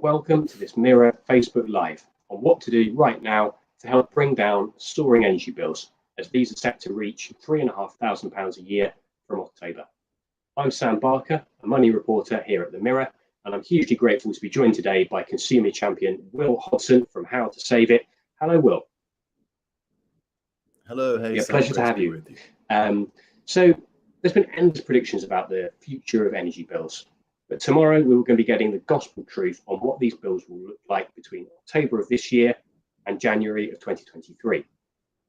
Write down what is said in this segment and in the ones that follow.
and welcome to this Mirror Facebook Live on what to do right now to help bring down soaring energy bills, as these are set to reach £3,500 a year from October. I'm Sam Barker, a money reporter here at the Mirror, and I'm hugely grateful to be joined today by consumer champion Will Hodson from How to Save It. Hello, Will. Hello, hey, Yeah, Sam, pleasure to have you. So there's been endless predictions about the future of energy bills, but tomorrow we're going to be getting the gospel truth on what these bills will look like between October of this year and January of 2023.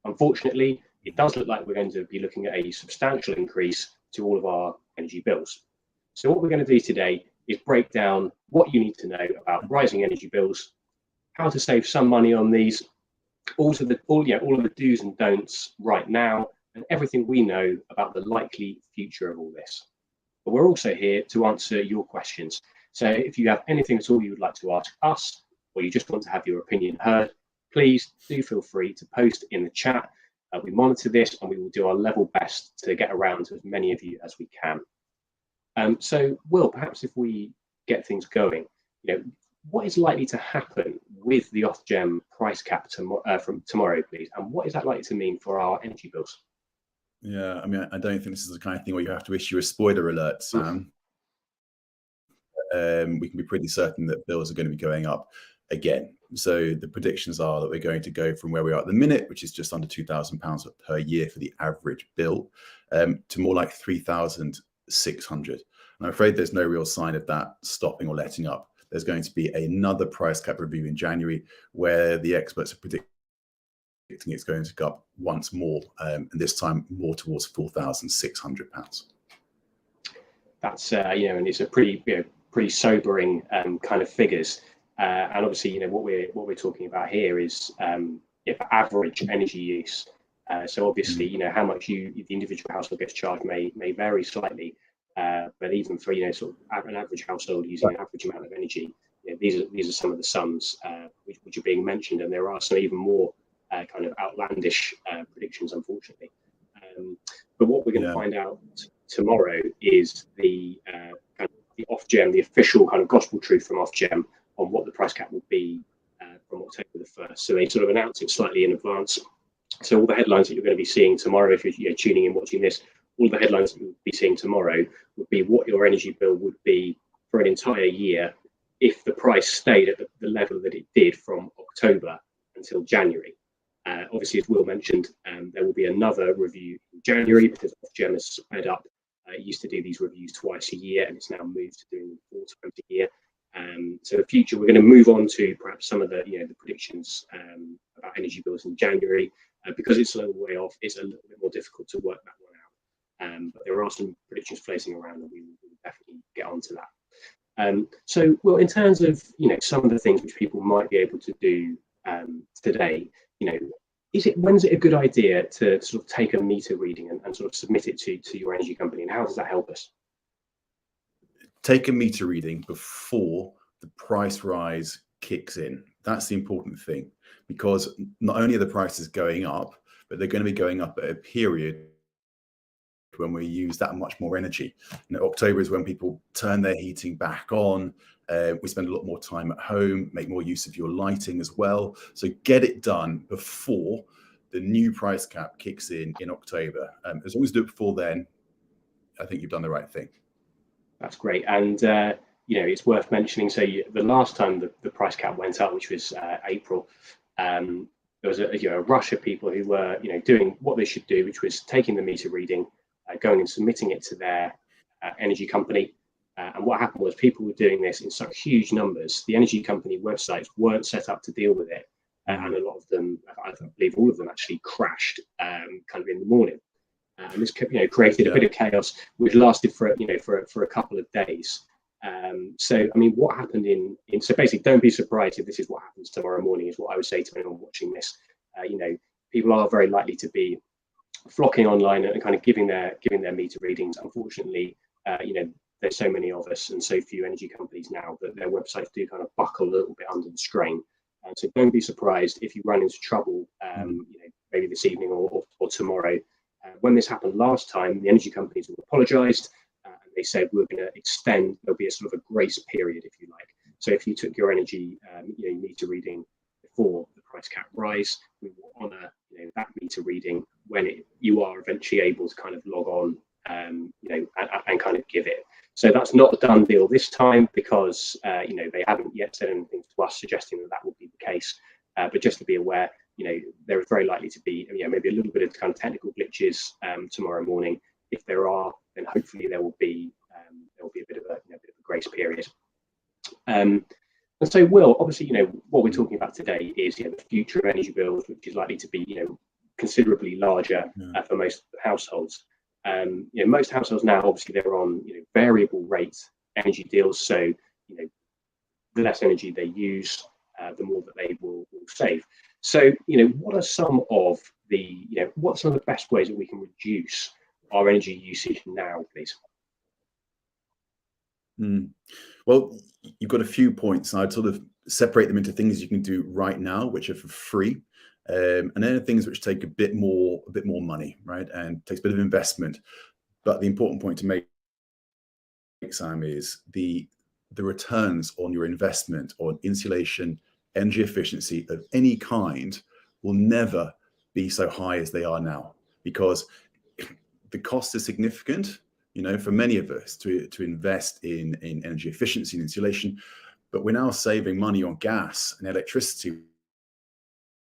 Unfortunately, it does look like we're going to be looking at a substantial increase to all of our energy bills. So what we're going to do today is break down what you need to know about rising energy bills, how to save some money on these, all of the do's and don'ts right now, and everything we know about the likely future of all this. But we're also here to answer your questions. So if you have anything at all you would like to ask us, or you just want to have your opinion heard, please do feel free to post in the chat. We monitor this and we will do our level best to get around to as many of you as we can. So Will, perhaps if we get things going, what is likely to happen with the Ofgem price cap from tomorrow, please? And what is that likely to mean for our energy bills? Yeah, I mean, I don't think this is the kind of thing where you have to issue a spoiler alert, Sam. We can be pretty certain that bills are going to be going up again. So the predictions are that we're going to go from where we are at the minute, which is just under £2,000 per year for the average bill, to more like 3,600. I'm afraid there's no real sign of that stopping or letting up. There's going to be another price cap review in January where the experts are predicting it's going to go up once more, and this time more towards £4,600. That's and it's a pretty sobering kind of figures. And obviously, what we're talking about here is average energy use. So obviously, how much the individual household gets charged may vary slightly. But even for sort of an average household using an average amount of energy, these are some of the sums which are being mentioned, and there are some even more kind of outlandish predictions, unfortunately. But what we're going to find out tomorrow is the Ofgem, the official kind of gospel truth from Ofgem on what the price cap will be from October the 1st. So they sort of announce it slightly in advance. So all the headlines that you're going to be seeing tomorrow, if you're tuning in watching this, all the headlines that you'll be seeing tomorrow would be what your energy bill would be for an entire year if the price stayed at the level that it did from October until January. Obviously, as Will mentioned, there will be another review in January because Ofgem has sped up. It used to do these reviews twice a year, and it's now moved to doing them 4 times a year. So in the future, we're going to move on to perhaps some of the the predictions about energy bills in January. Because it's a little way off, it's a little bit more difficult to work that one out. But there are some predictions floating around, and we will definitely get onto that. So, well, in terms of some of the things which people might be able to do today, when's it a good idea to sort of take a meter reading and sort of submit it to your energy company, and how does that help us? Take a meter reading before the price rise kicks in. That's the important thing, because not only are the prices going up, but they're going to be going up at a period when we use that much more energy. October is when people turn their heating back on. We spend a lot more time at home, make more use of your lighting as well. So get it done before the new price cap kicks in October. As long as you do it before then, I think you've done the right thing. That's great. And it's worth mentioning. So the last time the price cap went up, which was April, there was a rush of people who were doing what they should do, which was taking the meter reading, going and submitting it to their energy company. And what happened was people were doing this in such huge numbers. The energy company websites weren't set up to deal with it, and a lot of them, I believe all of them, actually crashed kind of in the morning. And this created a bit of chaos, which lasted for a couple of days. So I mean, what happened so basically, don't be surprised if this is what happens tomorrow morning, is what I would say to anyone watching this. People are very likely to be flocking online and kind of giving their meter readings. Unfortunately, there's so many of us and so few energy companies now that their websites do kind of buckle a little bit under the strain. So don't be surprised if you run into trouble, maybe this evening or tomorrow. When this happened last time, the energy companies have apologised. They said we're going to extend. There'll be a sort of a grace period, if you like. So if you took your energy meter reading before the price cap rise, we will honour that meter reading when you are eventually able to kind of log on, and kind of give it. So that's not a done deal this time, because they haven't yet said anything to us suggesting that that will be the case. But just to be aware, there is very likely to be maybe a little bit of kind of technical glitches tomorrow morning. If there are, then hopefully there will be a bit of a grace period. And so, Will, obviously, what we're talking about today is the future of energy bills, which is likely to be considerably larger for most households. Most households now, obviously, they're on variable rate energy deals. So the less energy they use, the more that they will save. So what are some of the best ways that we can reduce our energy usage now, please? Well, you've got a few points. I'd sort of separate them into things you can do right now, which are for free, and then things which take a bit more money, right, and takes a bit of investment. But the important point to make, Sam, is the returns on your investment on insulation, energy efficiency of any kind will never be so high as they are now, because the cost is significant, for many of us to invest in energy efficiency and insulation, but we're now saving money on gas and electricity,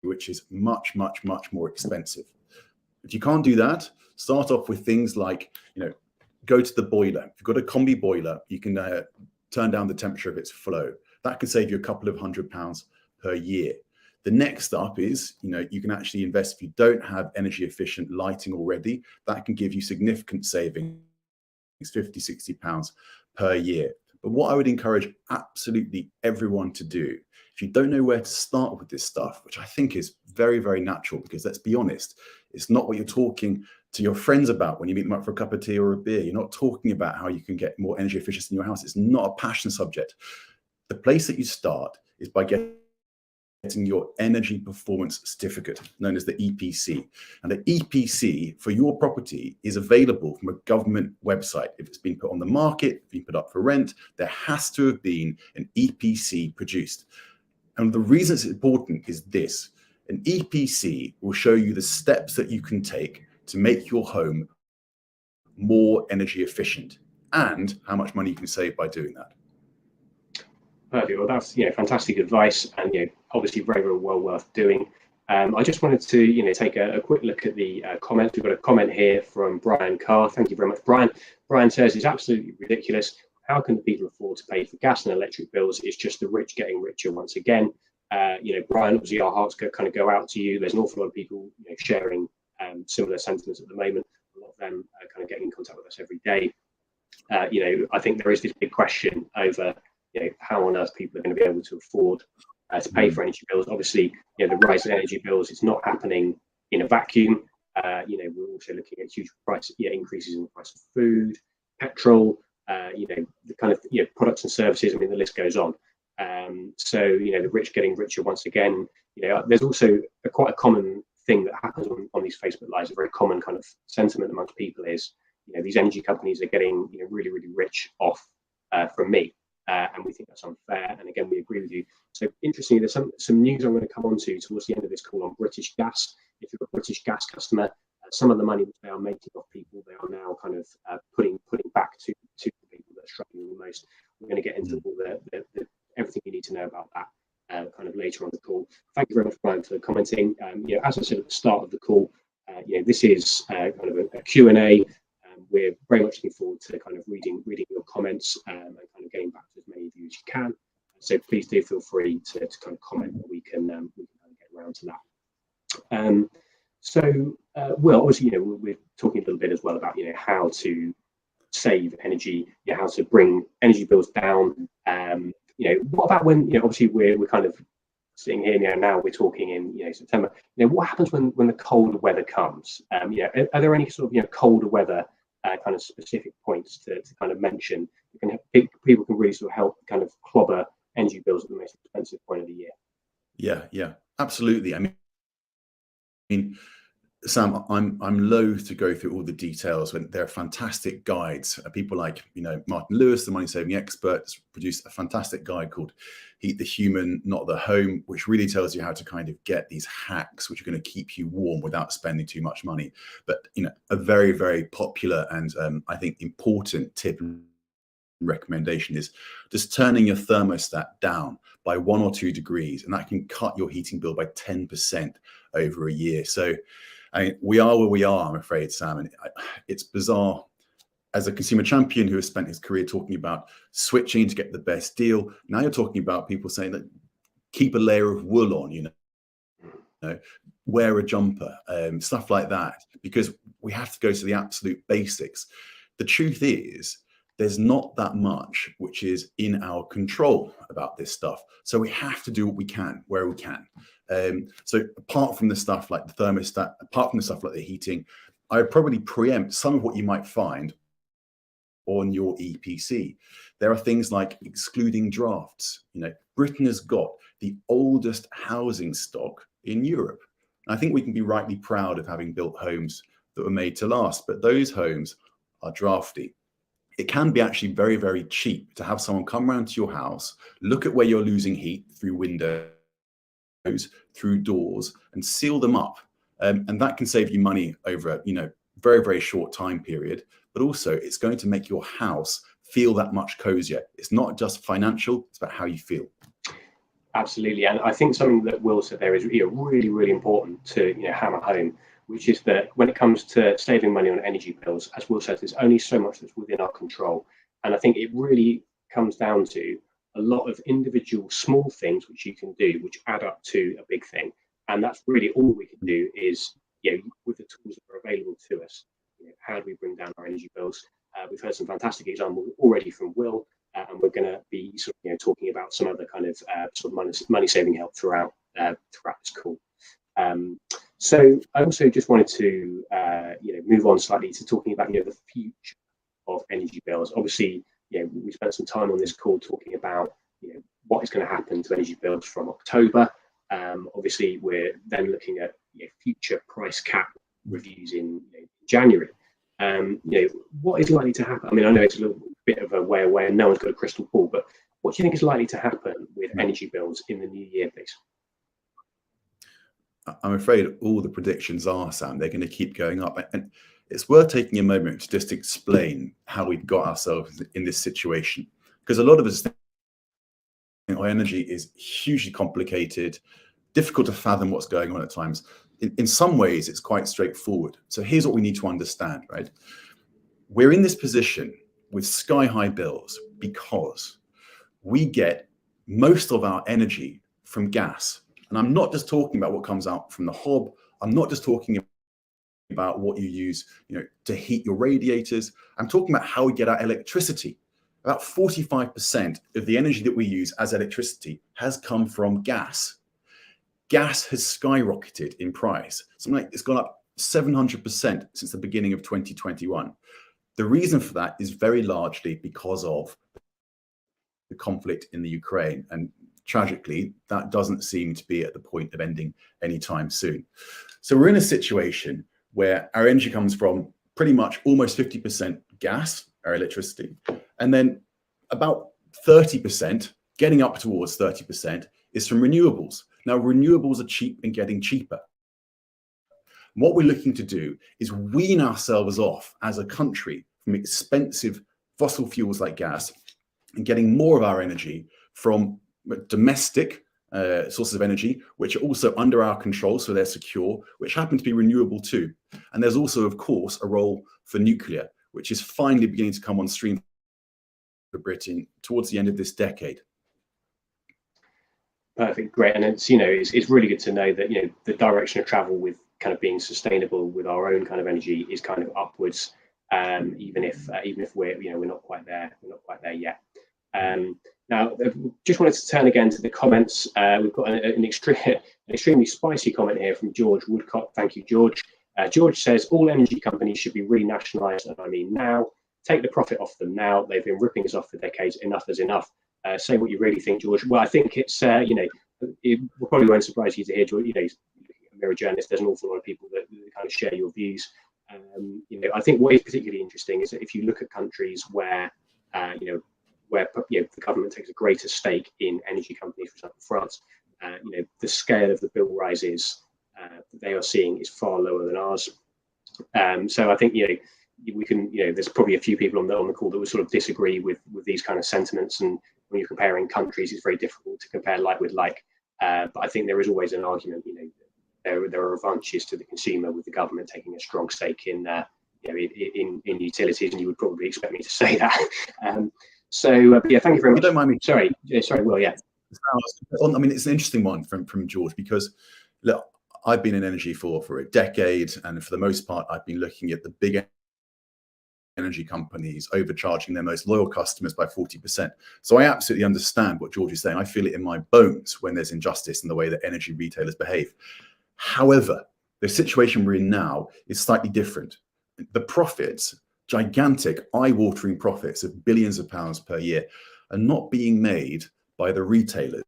which is much, much, much more expensive. If you can't do that, start off with things like, go to the boiler. If you've got a combi boiler, you can turn down the temperature of its flow. That can save you a couple of £100 per year. The next up is, you can actually invest, if you don't have energy efficient lighting already, that can give you significant savings, £50, £60 per year. But what I would encourage absolutely everyone to do, if you don't know where to start with this stuff, which I think is very, very natural, because let's be honest, it's not what you're talking to your friends about when you meet them up for a cup of tea or a beer. You're not talking about how you can get more energy efficiency in your house. It's not a passion subject. The place that you start is by getting your energy performance certificate, known as the EPC. And the EPC for your property is available from a government website. If it's been put on the market, been put up for rent, there has to have been an EPC produced. And the reason it's important is this: an EPC will show you the steps that you can take to make your home more energy efficient and how much money you can save by doing that. Perfect. Well, that's fantastic advice, and obviously very, very well worth doing. I just wanted to take a quick look at the comments. We've got a comment here from Brian Carr. Thank you very much, Brian. Brian says it's absolutely ridiculous. How can people afford to pay for gas and electric bills? It's just the rich getting richer once again. Brian, obviously our hearts kind of go out to you. There's an awful lot of people sharing similar sentiments at the moment. A lot of them are kind of getting in contact with us every day. I think there is this big question over how on earth people are going to be able to afford to pay for energy bills. Obviously, the rise in energy bills, it's not happening in a vacuum. We're also looking at huge price increases in the price of food, petrol, the kind of products and services. I mean, the list goes on. So the rich getting richer once again. There's also quite a common thing that happens on these Facebook Lives. A very common kind of sentiment amongst people is, these energy companies are getting really, really rich off from me. And we think that's unfair. And again, we agree with you. So interestingly, there's some news I'm going to come on to towards the end of this call on British Gas. If you're a British Gas customer, some of the money which they are making off people, they are now kind of putting back to the people that are struggling the most. We're going to get into all the everything you need to know about that kind of later on the call. Thank you very much, Brian, for commenting. As I said at the start of the call, this is kind of a Q&A. We're very much looking forward to kind of reading your comments and kind of getting back to as many of you as you can. So please do feel free to kind of comment, that we can kind of get around to that. Will, obviously, we're talking a little bit as well about how to save energy, how to bring energy bills down. What about when obviously we're kind of sitting here now, we're talking in September. What happens when the colder weather comes? Are there any sort of colder weather kind of specific points to kind of mention? People can really sort of help kind of clobber energy bills at the most expensive point of the year. Yeah, absolutely. I mean, Sam, I'm loath to go through all the details when there are fantastic guides. People like, Martin Lewis, the money saving expert, has produced a fantastic guide called Heat the Human, Not the Home, which really tells you how to kind of get these hacks which are going to keep you warm without spending too much money. But a very, very popular and I think important tip and recommendation is just turning your thermostat down by 1 or 2 degrees, and that can cut your heating bill by 10% over a year. So we are where we are, I'm afraid, Sam, and it's bizarre. As a consumer champion who has spent his career talking about switching to get the best deal, now you're talking about people saying that keep a layer of wool on, wear a jumper, stuff like that, because we have to go to the absolute basics. The truth is, there's not that much which is in our control about this stuff. So we have to do what we can, where we can. So apart from the stuff like the thermostat, apart from the stuff like the heating, I would probably preempt some of what you might find on your EPC. There are things like excluding drafts. Britain has got the oldest housing stock in Europe. And I think we can be rightly proud of having built homes that were made to last, but those homes are drafty. It can be actually very, very cheap to have someone come around to your house, look at where you're losing heat through windows, through doors, and seal them up. And that can save you money over a very, very short time period. But also, it's going to make your house feel that much cozier. It's not just financial, it's about how you feel. Absolutely. And I think something that Will said there is really, really important to hammer home, which is that when it comes to saving money on energy bills, as Will said, there's only so much that's within our control. And I think it really comes down to a lot of individual small things which you can do, which add up to a big thing. And that's really all we can do is, with the tools that are available to us, how do we bring down our energy bills? We've heard some fantastic examples already from Will, and we're going to be talking about some other kind of money saving help throughout this call. So I also just wanted to move on slightly to talking about the future of energy bills. Obviously, we spent some time on this call talking about what is going to happen to energy bills from October. Obviously, we're then looking at future price cap reviews in January. What is likely to happen? I mean, I know it's a little bit of a way away and no one's got a crystal ball, but what do you think is likely to happen with energy bills in the new year, please? I'm afraid all the predictions are, Sam, they're going to keep going up. And it's worth taking a moment to just explain how we've got ourselves in this situation. Because a lot of us think energy is hugely complicated, difficult to fathom what's going on at times. In some ways, it's quite straightforward. So here's what we need to understand, right? We're in this position with sky-high bills because we get most of our energy from gas. And I'm not just talking about what comes out from the hob. I'm not just talking about what you use, to heat your radiators. I'm talking about how we get our electricity. About 45% of the energy that we use as electricity has come from gas. Gas has skyrocketed in price. Something like it's gone up 700% since the beginning of 2021. The reason for that is very largely because of the conflict in the Ukraine. And tragically, that doesn't seem to be at the point of ending anytime soon. So we're in a situation where our energy comes from pretty much almost 50% gas, our electricity, and then about 30%, getting up towards 30%, is from renewables. Now, renewables are cheap and getting cheaper. What we're looking to do is wean ourselves off as a country from expensive fossil fuels like gas and getting more of our energy from domestic sources of energy, which are also under our control, so they're secure, which happen to be renewable too. And there's also, of course, a role for nuclear, which is finally beginning to come on stream for Britain towards the end of this decade. Perfect, great, and it's really good to know that the direction of travel with kind of being sustainable with our own kind of energy is kind of upwards, even if we're not quite there, yet. Now, just wanted to turn again to the comments. We've got an extremely spicy comment here from George Woodcock. Thank you, George. George says all energy companies should be renationalised, and I mean now. Take the profit off them now. They've been ripping us off for decades. Enough is enough. Say what you really think, George. Well, I think it's it probably won't surprise you to hear, George, Mirror journalists, there's an awful lot of people that kind of share your views. I think what is particularly interesting is that if you look at countries where the government takes a greater stake in energy companies, for example, France, the scale of the bill rises that they are seeing is far lower than ours. So I think we can, there's probably a few people on the call that would sort of disagree with these kind of sentiments, and when you're comparing countries, it's very difficult to compare like with like. But I think there is always an argument. There are advantages to the consumer with the government taking a strong stake in utilities, and you would probably expect me to say that. Yeah, thank you very much. You don't mind me? Sorry, Will. Yeah. I mean, it's an interesting one from George, because look, I've been in energy for a decade, and for the most part, I've been looking at the big energy companies overcharging their most loyal customers by 40%. So I absolutely understand what George is saying. I feel it in my bones when there's injustice in the way that energy retailers behave. However, the situation we're in now is slightly different. The profits, gigantic, eye-watering profits of billions of pounds per year, are not being made by the retailers.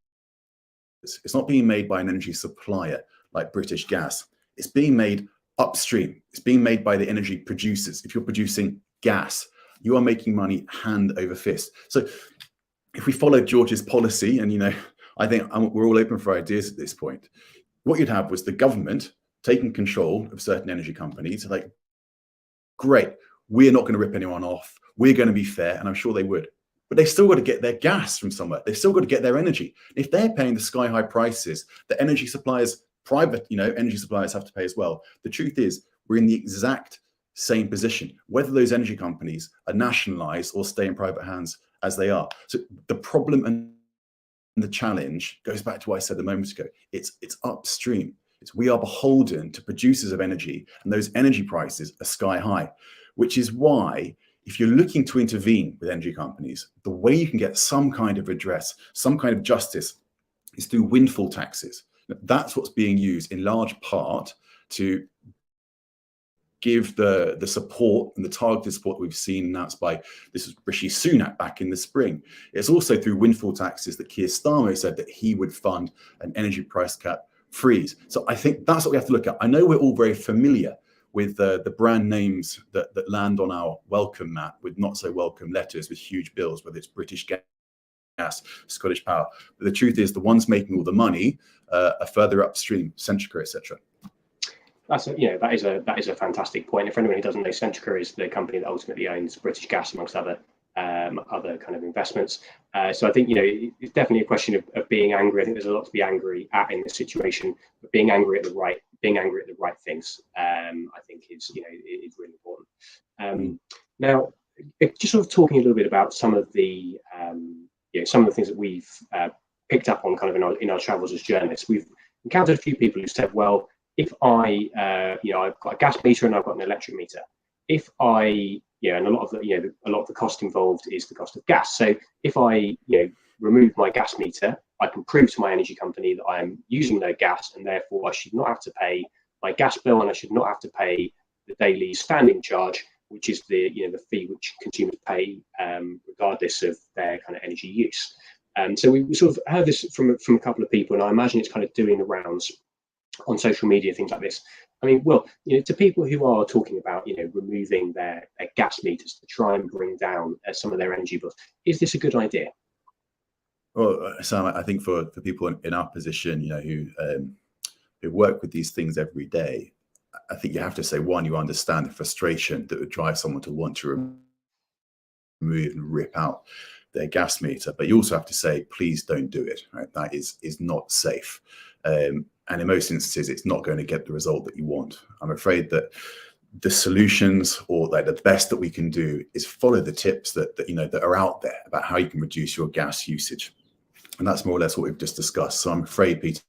It's not being made by an energy supplier like British Gas. It's being made upstream. It's being made by the energy producers. If you're producing gas, you are making money hand over fist. So if we follow George's policy, and I think we're all open for ideas at this point, what you'd have was the government taking control of certain energy companies, like, great, we're not going to rip anyone off, we're going to be fair, and I'm sure they would. But they've still got to get their gas from somewhere. They've still got to get their energy. If they're paying the sky-high prices that energy suppliers, private energy suppliers have to pay as well, the truth is we're in the exact same position, whether those energy companies are nationalized or stay in private hands as they are. So the problem and the challenge goes back to what I said a moment ago. It's upstream. We are beholden to producers of energy, and those energy prices are sky high, which is why if you're looking to intervene with energy companies, the way you can get some kind of redress, some kind of justice, is through windfall taxes. That's what's being used in large part to give the support and the targeted support we've seen announced by Rishi Sunak back in the spring. It's also through windfall taxes that Keir Starmer said that he would fund an energy price cap freeze. So I think that's what we have to look at. I know we're all very familiar with the brand names that land on our welcome mat with not so welcome letters with huge bills, whether it's British Gas, Scottish Power. But the truth is the ones making all the money are further upstream, Centrica, etc. That is a fantastic point. And for anyone who doesn't know, Centrica is the company that ultimately owns British Gas, amongst other kind of investments. So I think it's definitely a question of being angry. I think there's a lot to be angry at in this situation, but being angry at the right things, I think is really important. Now, just sort of talking a little bit about some of the things that we've picked up on kind of in our travels as journalists. We've encountered a few people who said, well, if I've got a gas meter and I've got an electric meter, if and a lot of the cost involved is the cost of gas. So if I remove my gas meter, I can prove to my energy company that I am using no gas, and therefore I should not have to pay my gas bill, and I should not have to pay the daily standing charge, which is the fee which consumers pay regardless of their kind of energy use. So we sort of heard this from a couple of people, and I imagine it's kind of doing the rounds on social media, things like this. I mean, well, to people who are talking about, removing their gas meters to try and bring down some of their energy bills, is this a good idea? Well, Sam, I think for people in our position, who work with these things every day, I think you have to say, one, you understand the frustration that would drive someone to want to remove and rip out their gas meter, but you also have to say, please don't do it. Right? That is not safe. And in most instances, it's not going to get the result that you want. I'm afraid that the solutions, or like the best that we can do, is follow the tips that are out there about how you can reduce your gas usage. And that's more or less what we've just discussed. So I'm afraid, Peter,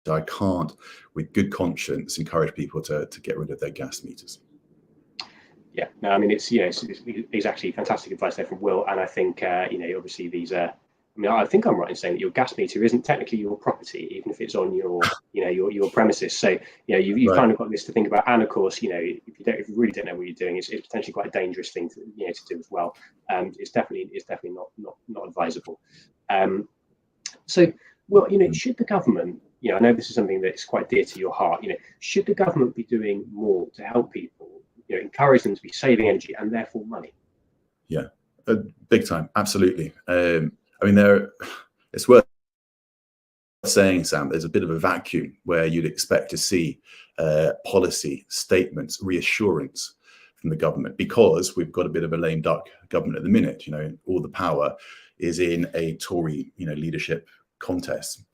I can't, with good conscience, encourage people to get rid of their gas meters. Yeah, no, I mean, it's actually fantastic advice there from Will. And I think, obviously these are, I think I'm right in saying that your gas meter isn't technically your property, even if it's on your premises. So, you've right. Kind of got this to think about. And of course, if you really don't know what you're doing, it's potentially quite a dangerous thing to do as well. It's definitely not advisable. So, well, should the government, I know this is something that's quite dear to your heart. Should the government be doing more to help people, encourage them to be saving energy and therefore money? Yeah, big time, absolutely. I mean, it's worth saying, Sam, there's a bit of a vacuum where you'd expect to see policy statements, reassurance from the government, because we've got a bit of a lame duck government at the minute. All the power is in a Tory, leadership contest,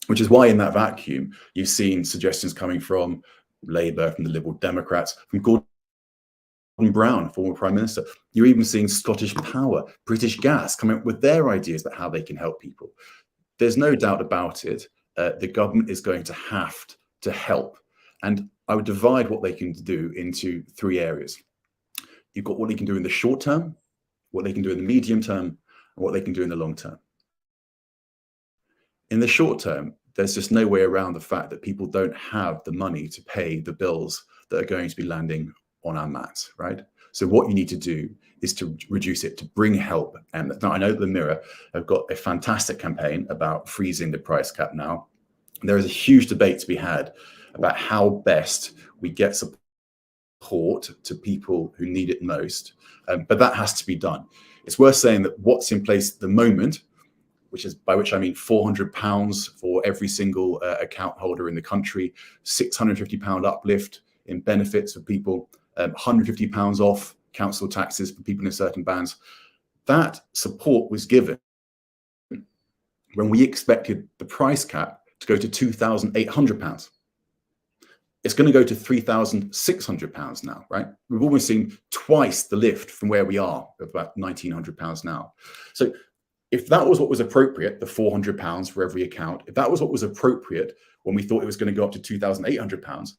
which is why in that vacuum you've seen suggestions coming from Labour, from the Liberal Democrats, from Gordon Brown, former Prime Minister. You're even seeing Scottish Power, British Gas coming up with their ideas about how they can help people. There's no doubt about it. The government is going to have to help. And I would divide what they can do into three areas. You've got what they can do in the short term, what they can do in the medium term, and what they can do in the long term. In the short term, there's just no way around the fact that people don't have the money to pay the bills that are going to be landing on our mats, right? So what you need to do is to reduce it, to bring help. And now I know that the Mirror have got a fantastic campaign about freezing the price cap now. There is a huge debate to be had about how best we get support to people who need it most. But that has to be done. It's worth saying that what's in place at the moment, by which I mean £400 for every single account holder in the country, £650 uplift in benefits for people, £150 off council taxes for people in certain bands. That support was given when we expected the price cap to go to £2,800. It's going to go to £3,600 now, right? We've almost seen twice the lift from where we are, of about £1,900 now. So if that was what was appropriate, the £400 for every account, if that was what was appropriate when we thought it was going to go up to £2,800,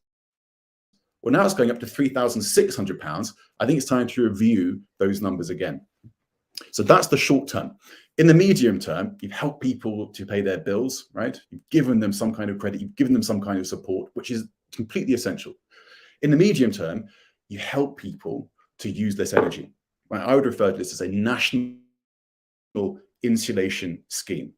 well, now it's going up to £3,600. I think it's time to review those numbers again. So that's the short term. In the medium term, you've helped people to pay their bills, right? You've given them some kind of credit, you've given them some kind of support, which is completely essential. In the medium term, you help people to use less energy. Right? I would refer to this as a national insulation scheme.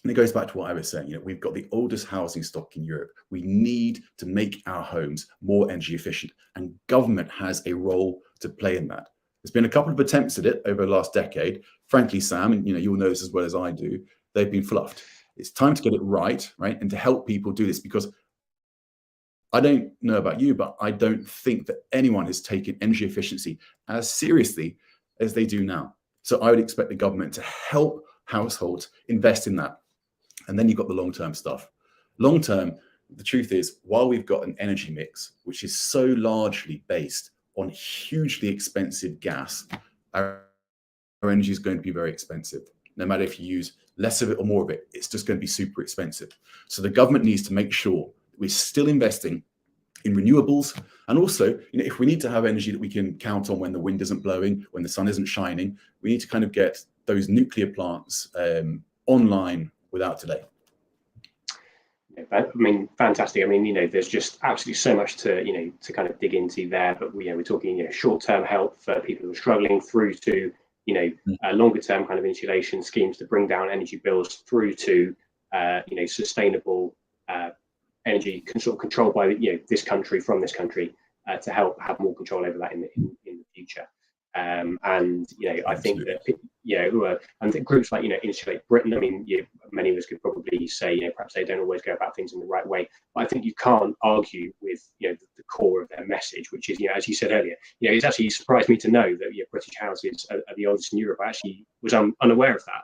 And it goes back to what I was saying, we've got the oldest housing stock in Europe. We need to make our homes more energy efficient, and government has a role to play in that. There's been a couple of attempts at it over the last decade. Frankly, Sam, and you'll know this as well as I do, they've been fluffed. It's time to get it right, and to help people do this, because I don't know about you, but I don't think that anyone has taken energy efficiency as seriously as they do now. So I would expect the government to help households invest in that. And then you've got the long-term stuff. Long-term, the truth is, while we've got an energy mix, which is so largely based on hugely expensive gas, our energy is going to be very expensive. No matter if you use less of it or more of it, it's just going to be super expensive. So the government needs to make sure that we're still investing in renewables. And also, if we need to have energy that we can count on when the wind isn't blowing, when the sun isn't shining, we need to kind of get those nuclear plants online without delay. I mean, fantastic. I mean, there's just absolutely so much to, to kind of dig into there. But we're talking, short-term help for people who are struggling, through to, longer-term kind of insulation schemes to bring down energy bills, through to, sustainable energy sort of controlled by this country, from this country, to help have more control over that in the future. And I think that and groups like Insulate Britain. I mean, many of us could probably say perhaps they don't always go about things in the right way, but I think you can't argue with the core of their message, which is as you said earlier, it's actually surprised me to know that British houses are the oldest in Europe. I actually was unaware of that.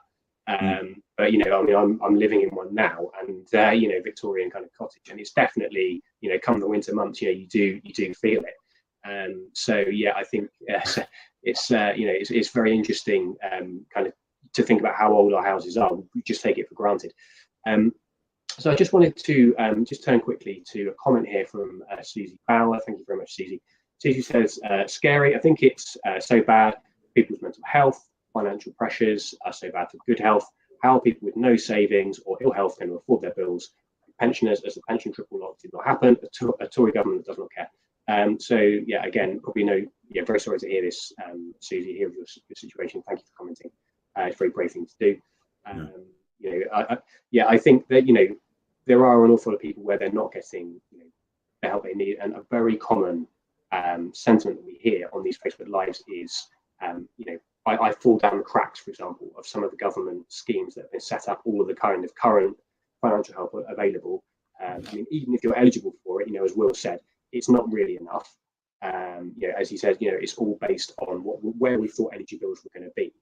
But I mean, I'm living in one now, and Victorian kind of cottage, and it's definitely come the winter months, you do feel it. So yeah, I think it's very interesting kind of to think about how old our houses are. We just take it for granted. So I just wanted to just turn quickly to a comment here from Susie Bauer. Thank you very much, Susie. Susie says, scary. I think it's so bad for people's mental health. Financial pressures are so bad for good health. How are people with no savings or ill health going to afford their bills? Pensioners, as the pension triple lock did not happen. A Tory government does not care. So yeah, again, probably very sorry to hear this, Susie, hear of your situation. Thank you for commenting. It's a very brave thing to do. I think that there are an awful lot of people where they're not getting the help they need, and a very common sentiment that we hear on these Facebook Lives is, I fall down the cracks, for example, of some of the government schemes that have been set up, all of the kind of current financial help available. I mean, even if you're eligible for it, as Will said, it's not really enough. As he said, it's all based on where we thought energy bills were going to be.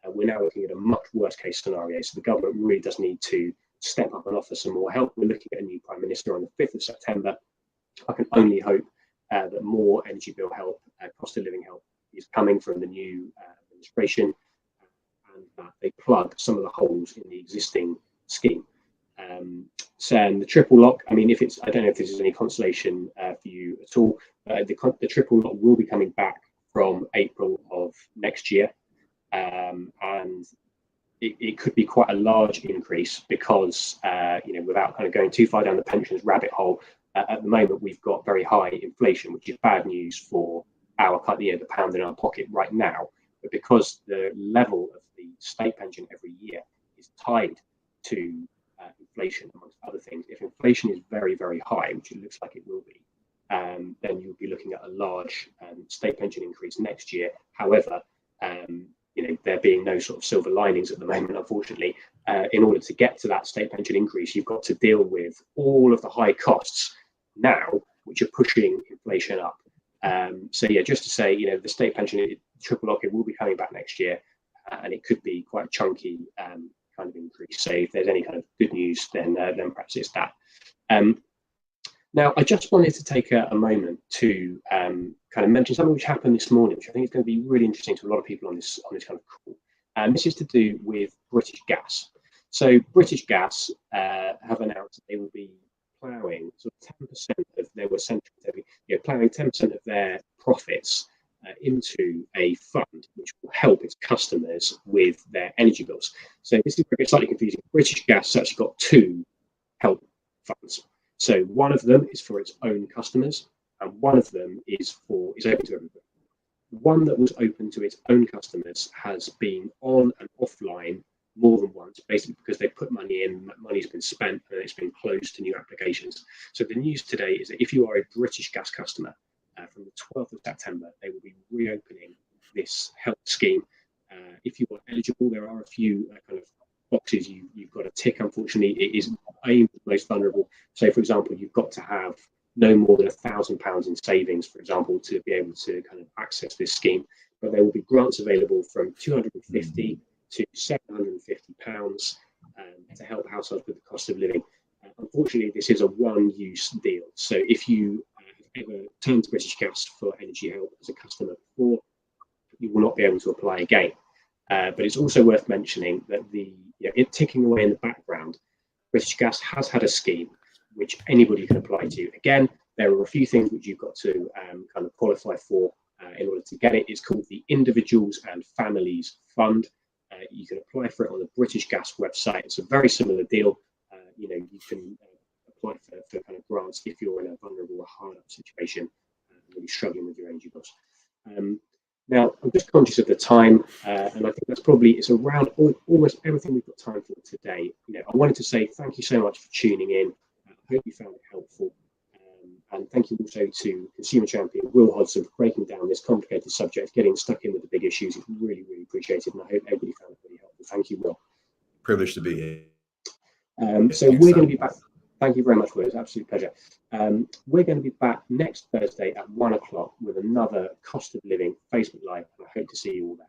We're now looking at a much worse case scenario, so the government really does need to step up and offer some more help. We're looking at a new Prime Minister on the 5th of September. I can only hope that more energy bill help, cost of living help is coming from the new administration, and that they plug some of the holes in the existing scheme. So the triple lock, I mean, I don't know if this is any consolation for you at all, the triple lock will be coming back from April of next year. And it could be quite a large increase because, without kind of going too far down the pensions rabbit hole, at the moment we've got very high inflation, which is bad news for the pound in our pocket right now. But because the level of the state pension every year is tied to inflation, amongst other things, if inflation is very, very high, which it looks like it will be, then you'll be looking at a large state pension increase next year. However, there being no sort of silver linings at the moment, unfortunately, in order to get to that state pension increase, you've got to deal with all of the high costs now, which are pushing inflation up. Just to say, the state pension triple lock, it will be coming back next year, and it could be quite a chunky kind of increase. So if there's any kind of good news, then perhaps it's that. Now, I just wanted to take a moment to kind of mention something which happened this morning, which I think is going to be really interesting to a lot of people on this kind of call. And this is to do with British Gas. So British Gas have announced that they will be ploughing sort of 10% of ploughing 10% of their profits into a fund which will help its customers with their energy bills. So this is slightly confusing. British Gas has actually got two help funds. So one of them is for its own customers, and one of them is open to everybody. The one that was open to its own customers has been on and offline more than once, basically because they put money in, money's been spent, and it's been closed to new applications. So the news today is that if you are a British Gas customer, from the 12th of September, they will be reopening this help scheme. If you are eligible, there are a few kind of boxes you've got to tick. Unfortunately, it is aimed at the most vulnerable. So, for example, you've got to have no more than £1,000 in savings, for example, to be able to kind of access this scheme. But there will be grants available from £250 to £750 to help households with the cost of living. Unfortunately, this is a one-use deal. So if you have ever turned to British Gas for energy help as a customer before, you will not be able to apply again. But it's also worth mentioning that it ticking away in the background, British Gas has had a scheme which anybody can apply to. Again, there are a few things which you've got to kind of qualify for in order to get it. It's called the Individuals and Families Fund. You can apply for it on the British Gas website. It's a very similar deal. You can apply for kind of grants if you're in a vulnerable or hard-up situation, really struggling with your energy bills. Now, I'm just conscious of the time, and I think it's around almost everything we've got time for today. I wanted to say thank you so much for tuning in. I hope you found it helpful. And thank you also to Consumer Champion Will Hodson for breaking down this complicated subject, getting stuck in with the big issues. It's really, really appreciated, and I hope everybody found it really helpful. Thank you, Will. Privileged to be here. So we're going to be back. Thank you very much, Will. It's an absolute pleasure. We're going to be back next Thursday at 1 o'clock with another cost of living Facebook Live, and I hope to see you all there.